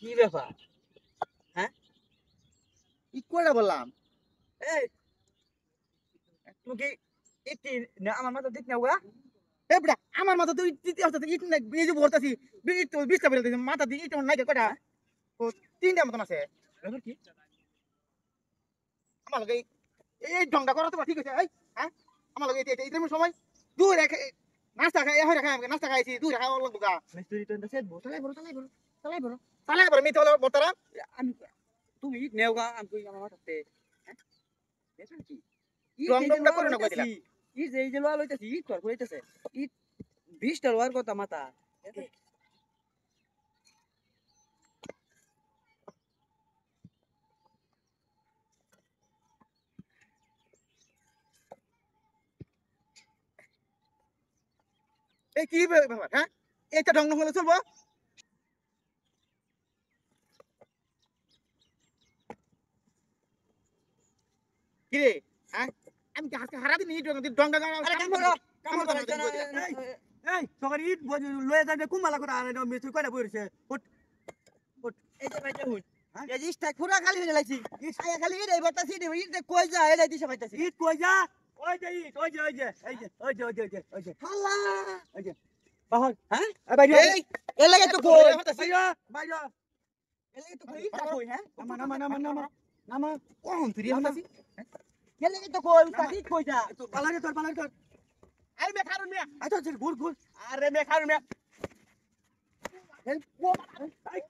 কি ব্যাপার? হ্যাঁ? ই কইরা বললাম এই তুই কি ইতি না আমার মাথা দিক না ওগা? এ বেটা আমার মাথা তো ইট হচ্ছে ইট না এই যে ভরতাছি ইট তো 20টা বের দিছি মাথা দিয়ে ইট নাই কয়টা ও তিনটা মতন আছে ব্যাপার কি? আমার লগে এই ঢংটা করা তো ঠিক আছে এই হ্যাঁ আমার লগে এই সময় দুই রেখে নাস্তা খাই হয় রাখা নাস্তা খাইছি দুই রাখা লাগব গা মিস্ত্রি তো এন্ড সেট বসালাই বড় চালাই বড়। চালাই বড়। তাহলে এবার মিতে হলো বর্তারা আমি তুই ইট নেওগা আমি কই আমার মাথাতে। হ্যাঁ? ব্যাপার কি? রং রংটা করে না কই দিলা ইট এই যে লোয়া লইতাছি ইট তোর কইতাছে। ইট 20 টা লোয়ার কথা মাথা। এই কি ব্যাপার হ্যাঁ এইটা ঢং হলে চলবো কি রে হ্যাঁ আমি কি আজকে হারা দিন ইট ঢংটা আরে কাম করো। কাম করো এই তোর ইট লয়ে যাবে কুমালা করে আরে মিস্ত্রি কয়টা বইছে এই যে ভাইটা হুন। হ্যাঁ? এই যে ইস্টা পুরা খালি হয়ে লাইছি। আয়া খালি ইট এই বতাসি ইট কই যা এলাই দিছে পাইতাছি। ইট কই যা ওই যে ইট ওই যে ওই যে হাল্লা। ওই যে বাহর হ্যাঁ? এই বাইরে এই এর লাগে তো কই। বাইরে বাইরে এর লাগে তো কই ইটটা কই হ্যাঁ? নামা কোন তুই হতাছি এর লাগে তো কই উস্তাদ ইট কই যা। তো পালারে তোর আরে মে খারুন মে আচ্ছা ঘুর আরে মে খারুন মে এই